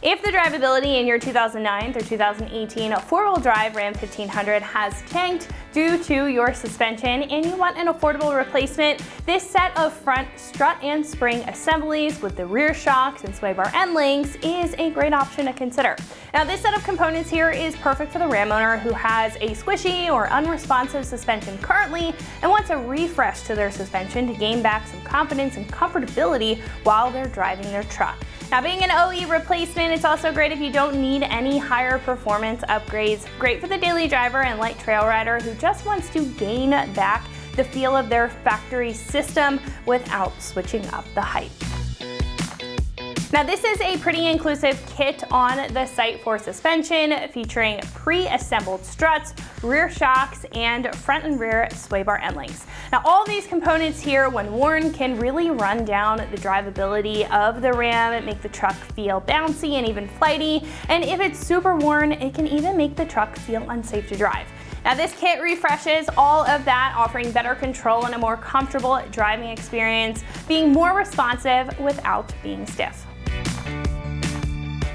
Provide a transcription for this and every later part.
If the drivability in your 2009 through 2018 four-wheel drive Ram 1500 has tanked due to your suspension and you want an affordable replacement, this set of front strut and spring assemblies with the rear shocks and sway bar end links is a great option to consider. Now this set of components here is perfect for the Ram owner who has a squishy or unresponsive suspension currently and wants a refresh to their suspension to gain back some confidence and comfortability while they're driving their truck. Now being an OE replacement, it's also great if you don't need any higher performance upgrades. Great for the daily driver and light trail rider who just wants to gain back the feel of their factory system without switching up the height. Now this is a pretty inclusive kit on the site for suspension, featuring pre-assembled struts, rear shocks, and front and rear sway bar end links. Now all of these components here, when worn, can really run down the drivability of the Ram, make the truck feel bouncy and even flighty, and if it's super worn, it can even make the truck feel unsafe to drive. Now this kit refreshes all of that, offering better control and a more comfortable driving experience, being more responsive without being stiff.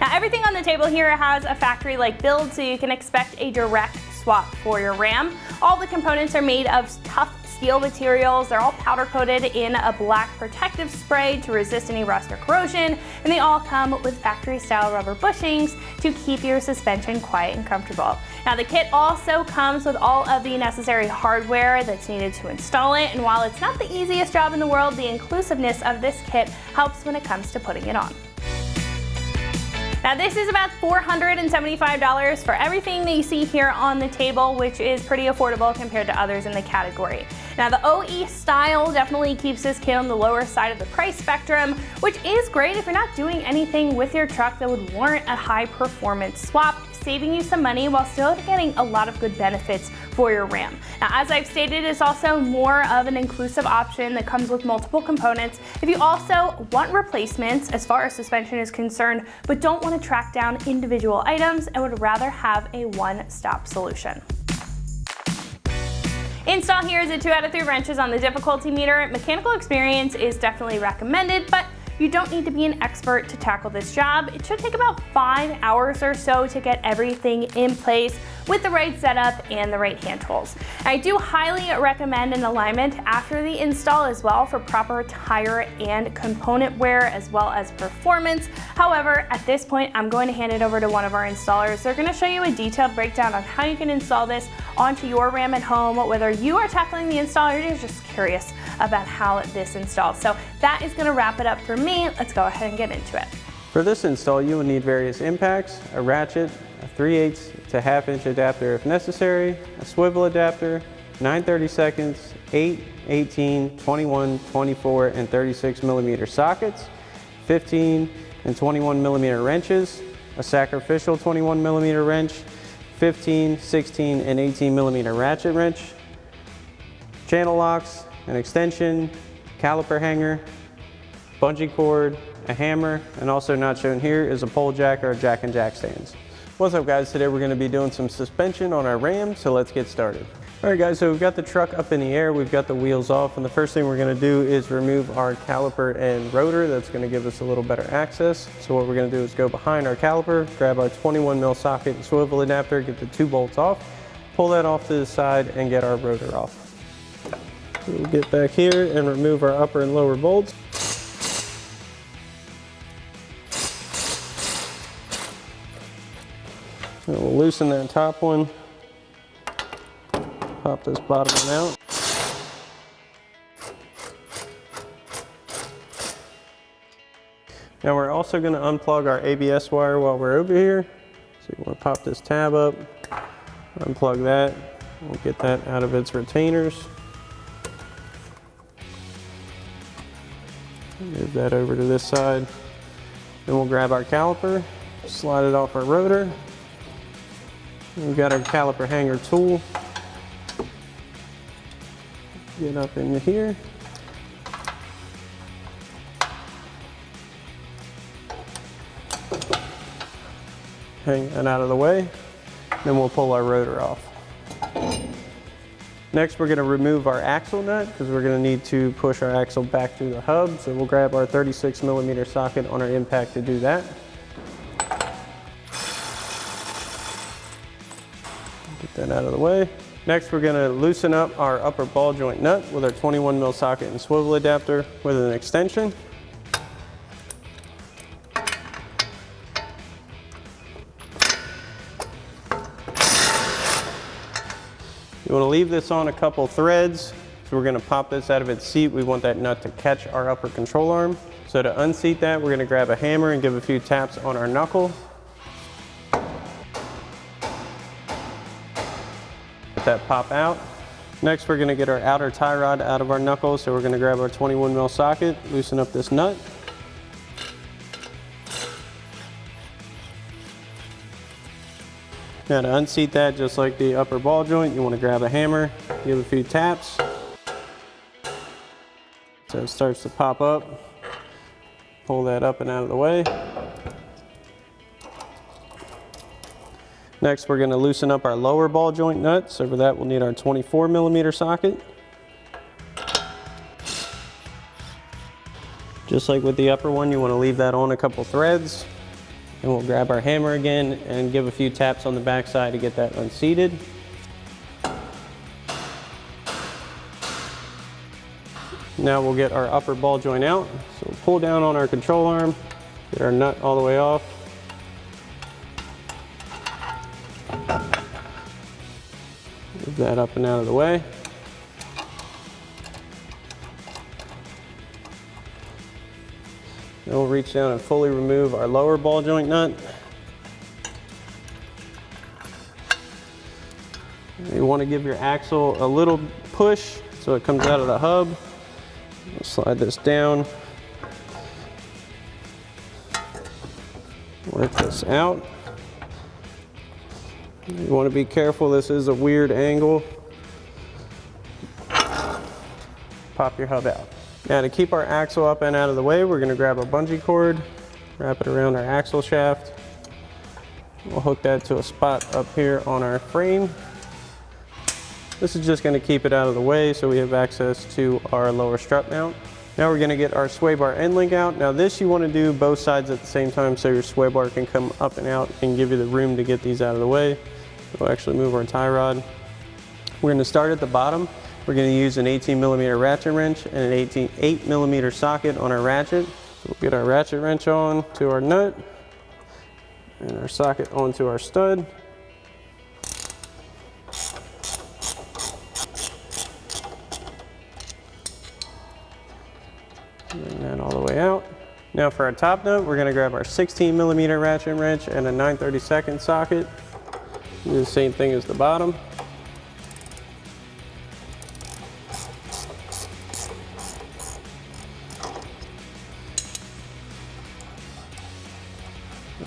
Now everything on the table here has a factory-like build, so you can expect a direct swap for your Ram. All the components are made of tough steel materials. They're all powder coated in a black protective spray to resist any rust or corrosion, and they all come with factory-style rubber bushings to keep your suspension quiet and comfortable. Now the kit also comes with all of the necessary hardware that's needed to install it, and while it's not the easiest job in the world, the inclusiveness of this kit helps when it comes to putting it on. Now this is about $475 for everything that you see here on the table, which is pretty affordable compared to others in the category. Now the OE style definitely keeps this kit on the lower side of the price spectrum, which is great if you're not doing anything with your truck that would warrant a high performance swap, saving you some money while still getting a lot of good benefits for your Ram. Now, as I've stated, it's also more of an inclusive option that comes with multiple components. If you also want replacements as far as suspension is concerned, but don't want to track down individual items and would rather have a one-stop solution. Install here is a 2 out of 3 wrenches on the difficulty meter. Mechanical experience is definitely recommended, but you don't need to be an expert to tackle this job. It should take about 5 hours or so to get everything in place with the right setup and the right hand tools. I do highly recommend an alignment after the install as well for proper tire and component wear as well as performance. However, at this point, I'm going to hand it over to one of our installers. They're going to show you a detailed breakdown on how you can install this onto your Ram at home, whether you are tackling the install or you're just curious about how this installs. So that is going to wrap it up for me. Let's go ahead and get into it. For this install, you will need various impacts, a ratchet, a 3/8 to 1/2 inch adapter if necessary, a swivel adapter, 9/32, 8, 18, 21, 24, and 36 millimeter sockets, 15 and 21 millimeter wrenches, a sacrificial 21 millimeter wrench, 15, 16, and 18 millimeter ratchet wrench, channel locks, an extension, caliper hanger, bungee cord, a hammer, and also not shown here is a pole jack or a jack and jack stands. What's up guys, today we're going to be doing some suspension on our Ram, so let's get started. Alright guys, so we've got the truck up in the air, we've got the wheels off, and the first thing we're going to do is remove our caliper and rotor. That's going to give us a little better access. So what we're going to do is go behind our caliper, grab our 21 mil socket and swivel adapter, get the 2 bolts off, pull that off to the side, and get our rotor off. We'll get back here and remove our upper and lower bolts. And we'll loosen that top one, pop this bottom one out. Now we're also going to unplug our ABS wire while we're over here. So you want to pop this tab up, unplug that, we'll get that out of its retainers. Move that over to this side. Then we'll grab our caliper, slide it off our rotor. We've got our caliper hanger tool. Get up into here. Hang that out of the way. Then we'll pull our rotor off. Next, we're going to remove our axle nut because we're going to need to push our axle back through the hub. So we'll grab our 36 millimeter socket on our impact to do that. Get that out of the way. Next, we're going to loosen up our upper ball joint nut with our 21 mil socket and swivel adapter with an extension. You want to leave this on a couple threads. So we're going to pop this out of its seat. We want that nut to catch our upper control arm. So to unseat that, we're going to grab a hammer and give a few taps on our knuckle. Let that pop out. Next, we're going to get our outer tie rod out of our knuckle. So we're going to grab our 21 mil socket, loosen up this nut. Now to unseat that, just like the upper ball joint, you want to grab a hammer, give a few taps. So it starts to pop up. Pull that up and out of the way. Next, we're going to loosen up our lower ball joint nut. So for that, we'll need our 24 millimeter socket. Just like with the upper one, you want to leave that on a couple threads. And we'll grab our hammer again and give a few taps on the back side to get that unseated. Now we'll get our upper ball joint out. So we'll pull down on our control arm, get our nut all the way off. Move that up and out of the way. Then we'll reach down and fully remove our lower ball joint nut. You want to give your axle a little push so it comes out of the hub. We'll slide this down. Work this out. You want to be careful, this is a weird angle. Pop your hub out. Now to keep our axle up and out of the way, we're going to grab a bungee cord, wrap it around our axle shaft. We'll hook that to a spot up here on our frame. This is just going to keep it out of the way so we have access to our lower strut mount. Now we're going to get our sway bar end link out. Now this you want to do both sides at the same time so your sway bar can come up and out and give you the room to get these out of the way. We'll actually move our tie rod. We're going to start at the bottom. We're going to use an 18 millimeter ratchet wrench and an 8 millimeter socket on our ratchet. So we'll get our ratchet wrench on to our nut and our socket onto our stud. Bring that all the way out. Now for our top nut, we're going to grab our 16 millimeter ratchet wrench and a 9/32 socket. Do the same thing as the bottom.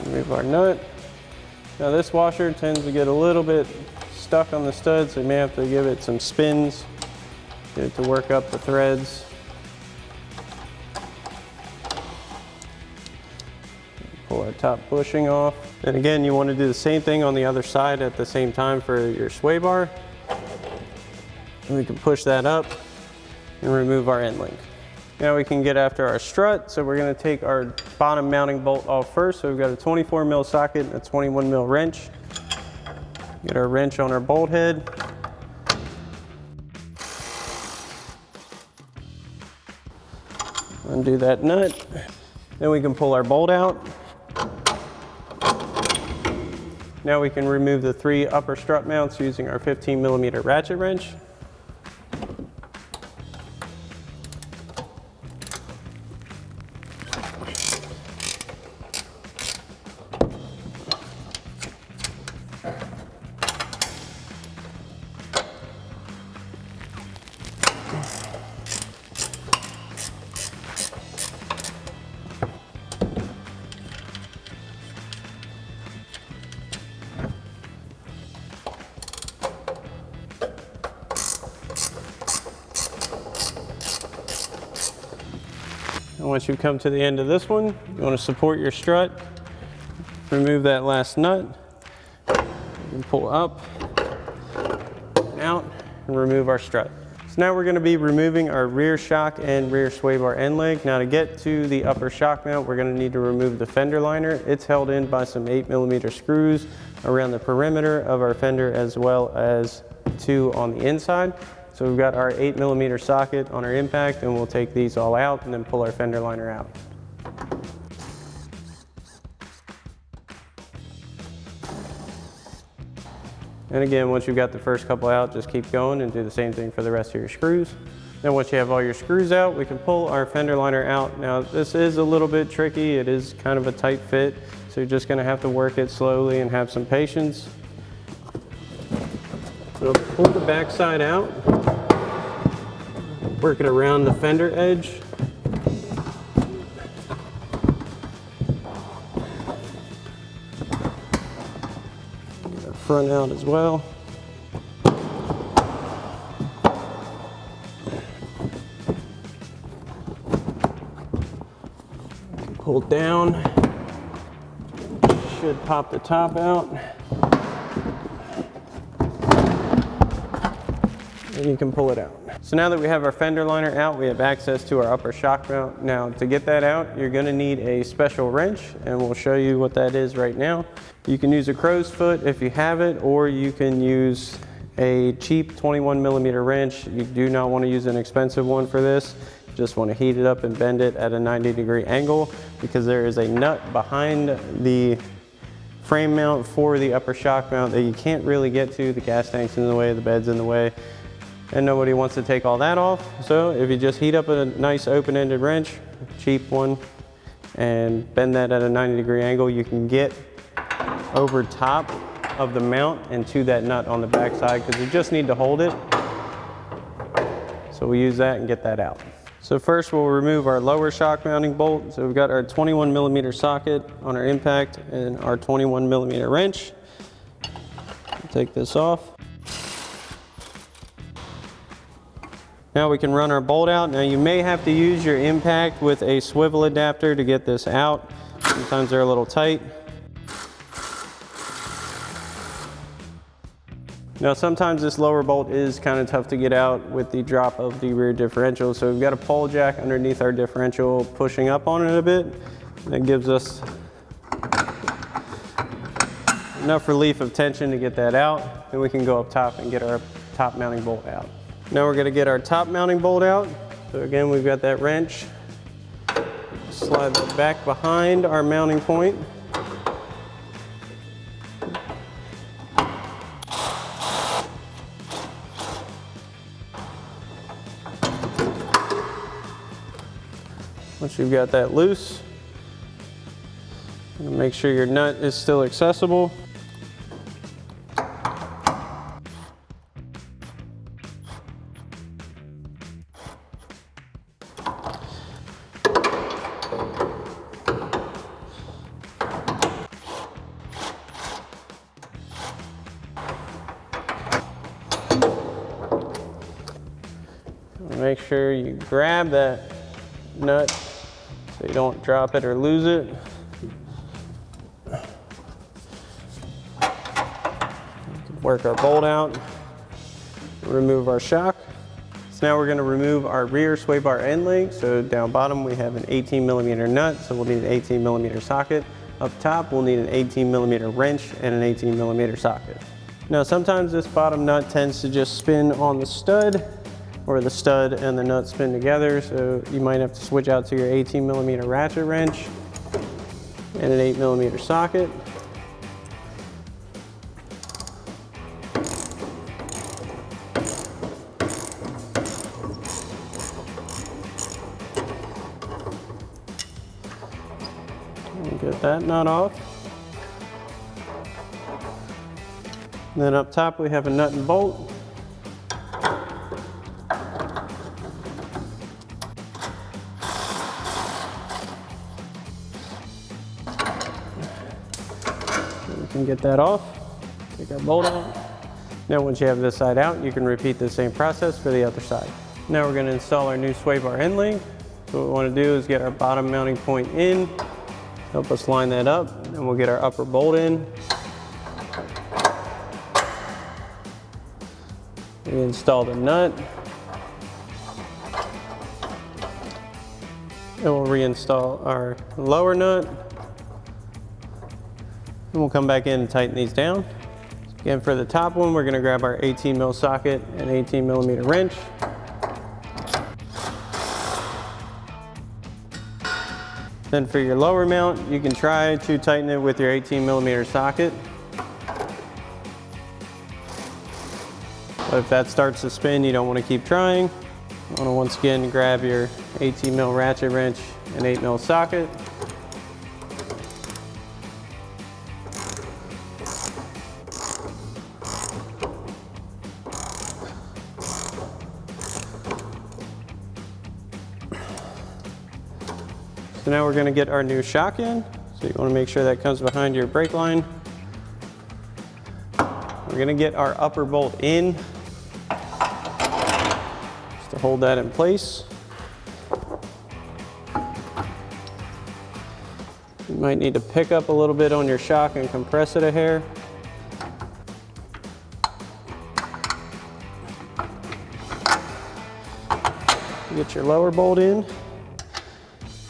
Remove our nut. Now this washer tends to get a little bit stuck on the stud, so you may have to give it some spins, get it to work up the threads. Pull our top bushing off. And again, you want to do the same thing on the other side at the same time for your sway bar. And we can push that up and remove our end link. Now we can get after our strut. So we're going to take our bottom mounting bolt off first. So we've got a 24 mil socket and a 21 mil wrench. Get our wrench on our bolt head. Undo that nut. Then we can pull our bolt out. Now we can remove the 3 upper strut mounts using our 15 millimeter ratchet wrench. And once you come to the end of this one, you want to support your strut, remove that last nut, and pull up and out and remove our strut. So now we're going to be removing our rear shock and rear sway bar end leg. Now to get to the upper shock mount, we're going to need to remove the fender liner. It's held in by some 8 millimeter screws around the perimeter of our fender as well as 2 on the inside. So we've got our 8mm socket on our impact, and we'll take these all out and then pull our fender liner out. And again, once you've got the first couple out, just keep going and do the same thing for the rest of your screws. Then once you have all your screws out, we can pull our fender liner out. Now this is a little bit tricky. It is kind of a tight fit, so you're just gonna have to work it slowly and have some patience. So pull the back side out, work it around the fender edge. Get the front out as well. Pull down, should pop the top out. And you can pull it out. So now that we have our fender liner out, we have access to our upper shock mount. Now to get that out, you're gonna need a special wrench, and we'll show you what that is right now. You can use a crow's foot if you have it, or you can use a cheap 21mm wrench. You do not want to use an expensive one for this. You just want to heat it up and bend it at a 90-degree angle, because there is a nut behind the frame mount for the upper shock mount that you can't really get to. The gas tank's in the way, the bed's in the way, and nobody wants to take all that off. So if you just heat up a nice open-ended wrench, cheap one, and bend that at a 90-degree angle, you can get over top of the mount and to that nut on the back side, because you just need to hold it. So we use that and get that out. So first we'll remove our lower shock mounting bolt. So we've got our 21mm socket on our impact and our 21mm wrench. Take this off. Now we can run our bolt out. Now you may have to use your impact with a swivel adapter to get this out. Sometimes they're a little tight. Now sometimes this lower bolt is kind of tough to get out with the drop of the rear differential. So we've got a pole jack underneath our differential pushing up on it a bit. That gives us enough relief of tension to get that out. Then we can go up top and get our top mounting bolt out. Now we're going to get our top mounting bolt out. So again, we've got that wrench. Slide that back behind our mounting point. Once you've got that loose, make sure your nut is still accessible. Make sure you grab that nut so you don't drop it or lose it. Work our bolt out, remove our shock. So now we're going to remove our rear sway bar end link. So down bottom we have an 18mm nut, so we'll need an 18mm socket. Up top we'll need an 18mm wrench and an 18mm socket. Now sometimes this bottom nut tends to just spin on the stud, or the stud and the nut spin together, so you might have to switch out to your 18mm ratchet wrench and an 8mm socket. And get that nut off. And then up top we have a nut and bolt. And get that off, take our bolt out. Now once you have this side out, you can repeat the same process for the other side. Now we're going to install our new sway bar end link. So what we want to do is get our bottom mounting point in, help us line that up, and we'll get our upper bolt in. We install the nut, and we'll reinstall our lower nut. And we'll come back in and tighten these down. Again, for the top one, we're going to grab our 18 mil socket and 18 millimeter wrench. Then for your lower mount, you can try to tighten it with your 18 millimeter socket. But if that starts to spin, you don't want to keep trying. You want to once again grab your 18 mil ratchet wrench and 8 mil socket. So now we're going to get our new shock in. So you want to make sure that comes behind your brake line. We're going to get our upper bolt in just to hold that in place. You might need to pick up a little bit on your shock and compress it a hair. Get your lower bolt in.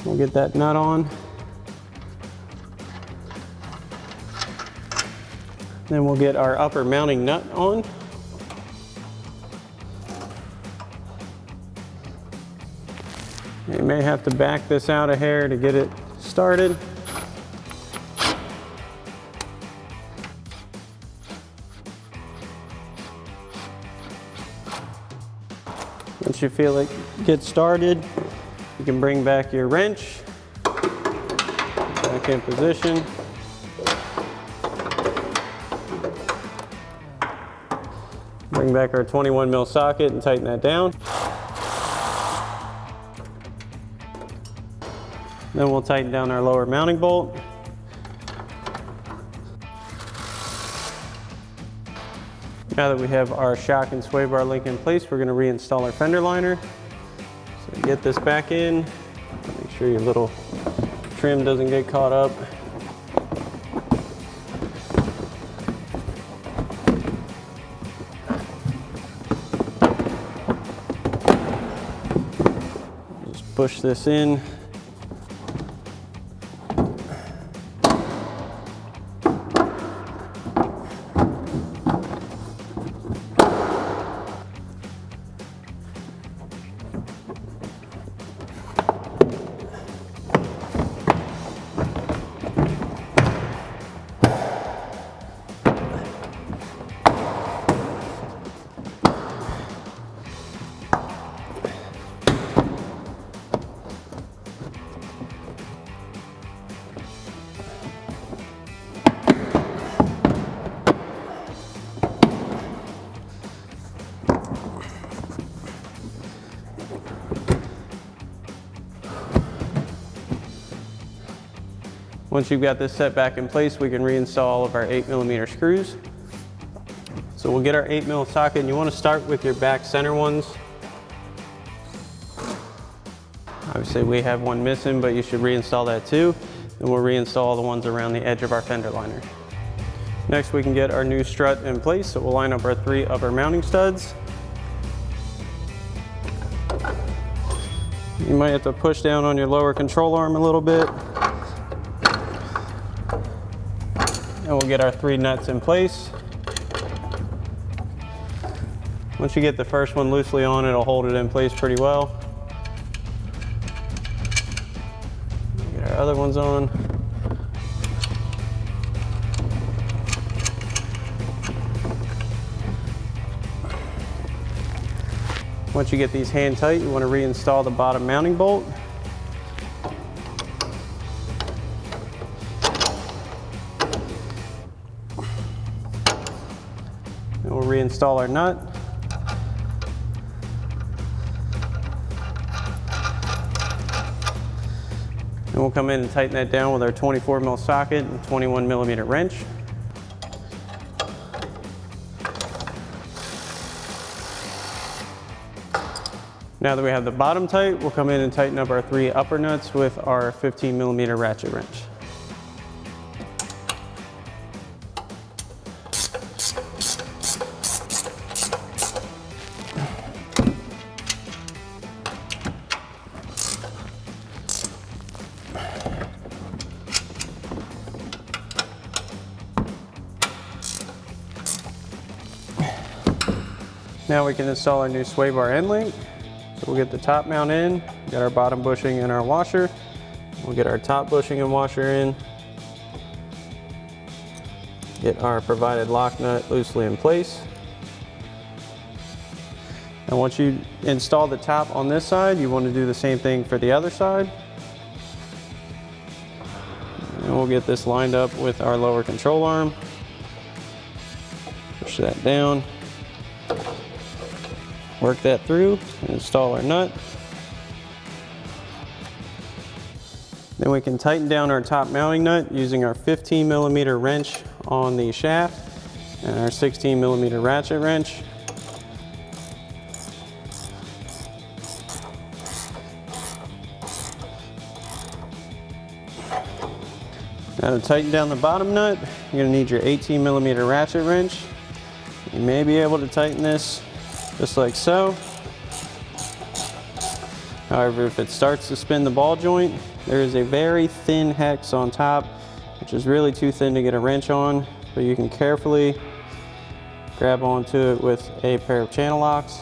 We'll get that nut on. Then we'll get our upper mounting nut on. You may have to back this out a hair to get it started. Once you feel it get started, you can bring back your wrench, back in position. Bring back our 21 mil socket and tighten that down. Then we'll tighten down our lower mounting bolt. Now that we have our shock and sway bar link in place, we're going to reinstall our fender liner. So get this back in, make sure your little trim doesn't get caught up. Just push this in. Once you've got this set back in place, we can reinstall all of our 8mm screws. So we'll get our 8 mil socket, and you want to start with your back center ones. Obviously we have one missing, but you should reinstall that too. And we'll reinstall the ones around the edge of our fender liner. Next we can get our new strut in place, so we'll line up our 3 upper mounting studs. You might have to push down on your lower control arm a little bit. And we'll get our 3 nuts in place. Once you get the first one loosely on, it'll hold it in place pretty well. Get our other ones on. Once you get these hand tight, you want to reinstall the bottom mounting bolt. And we'll reinstall our nut. And we'll come in and tighten that down with our 24 mil socket and 21 millimeter wrench. Now that we have the bottom tight, we'll come in and tighten up our 3 upper nuts with our 15 millimeter ratchet wrench. Now we can install our new sway bar end link. So we'll get the top mount in, get our bottom bushing and our washer. We'll get our top bushing and washer in. Get our provided lock nut loosely in place. And once you install the top on this side, you want to do the same thing for the other side. And we'll get this lined up with our lower control arm. Push that down. Work that through and install our nut. Then we can tighten down our top mounting nut using our 15mm wrench on the shaft and our 16mm ratchet wrench. Now to tighten down the bottom nut, you're going to need your 18mm ratchet wrench. You may be able to tighten this just like so. However, if it starts to spin the ball joint, there is a very thin hex on top, which is really too thin to get a wrench on, but you can carefully grab onto it with a pair of channel locks.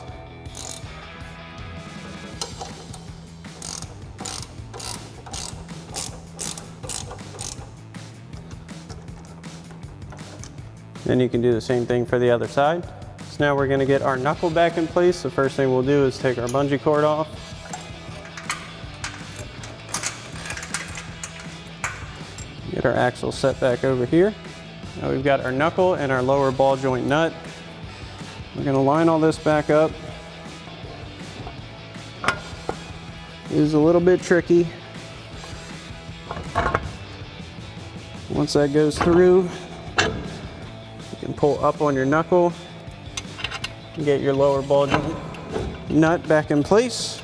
Then you can do the same thing for the other side. So now we're going to get our knuckle back in place. The first thing we'll do is take our bungee cord off. Get our axle set back over here. Now we've got our knuckle and our lower ball joint nut. We're going to line all this back up. It is a little bit tricky. Once that goes through, you can pull up on your knuckle and get your lower ball joint nut back in place.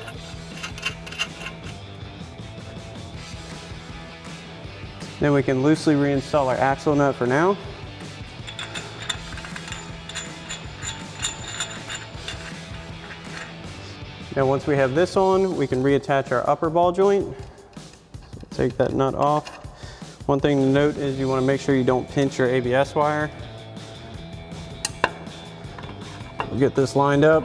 Then we can loosely reinstall our axle nut for now. Now once we have this on, we can reattach our upper ball joint. So take that nut off. One thing to note is you want to make sure you don't pinch your ABS wire. We'll get this lined up.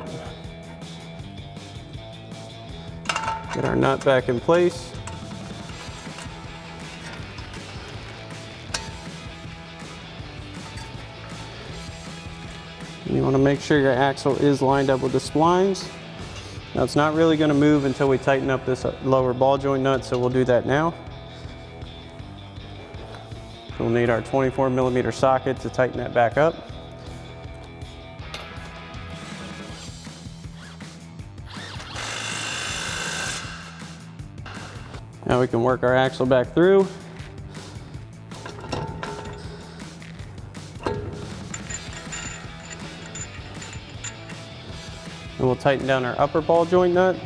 Get our nut back in place. You want to make sure your axle is lined up with the splines. Now it's not really going to move until we tighten up this lower ball joint nut, so we'll do that now. We'll need our 24mm socket to tighten that back up. Now we can work our axle back through. And we'll tighten down our upper ball joint nut.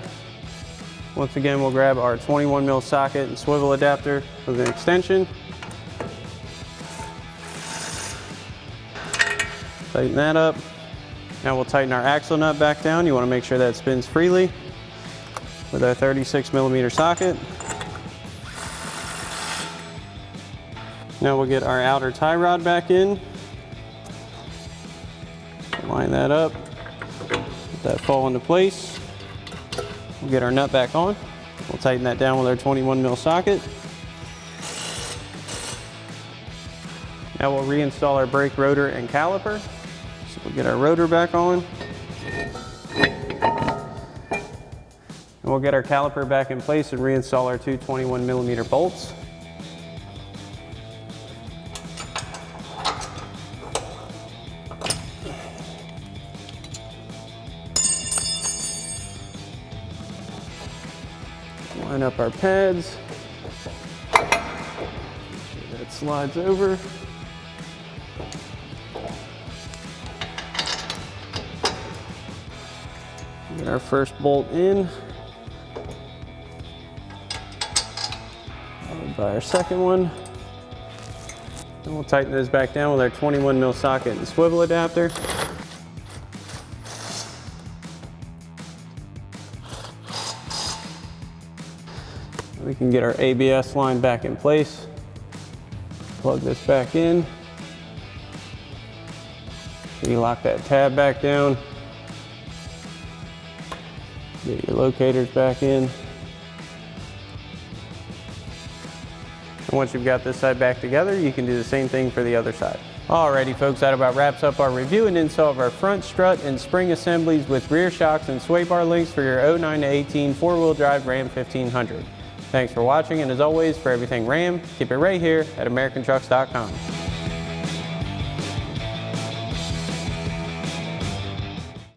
Once again, we'll grab our 21mm socket and swivel adapter with an extension. Tighten that up. Now we'll tighten our axle nut back down. You want to make sure that spins freely with our 36mm socket. Now we'll get our outer tie rod back in. Line that up. Let that fall into place. We'll get our nut back on. We'll tighten that down with our 21mm socket. Now we'll reinstall our brake rotor and caliper. So we'll get our rotor back on. And we'll get our caliper back in place and reinstall our two 21mm bolts. Line up our pads. Make sure that slides over. Get our first bolt in. Followed by our second one. And we'll tighten those back down with our 21mm socket and swivel adapter. We can get our ABS line back in place. Plug this back in. You lock that tab back down. Get your locators back in. And once you've got this side back together, you can do the same thing for the other side. Alrighty folks, that about wraps up our review and install of our front strut and spring assemblies with rear shocks and sway bar links for your 09 to 18 four-wheel drive Ram 1500. Thanks for watching, and as always, for everything Ram, keep it right here at AmericanTrucks.com.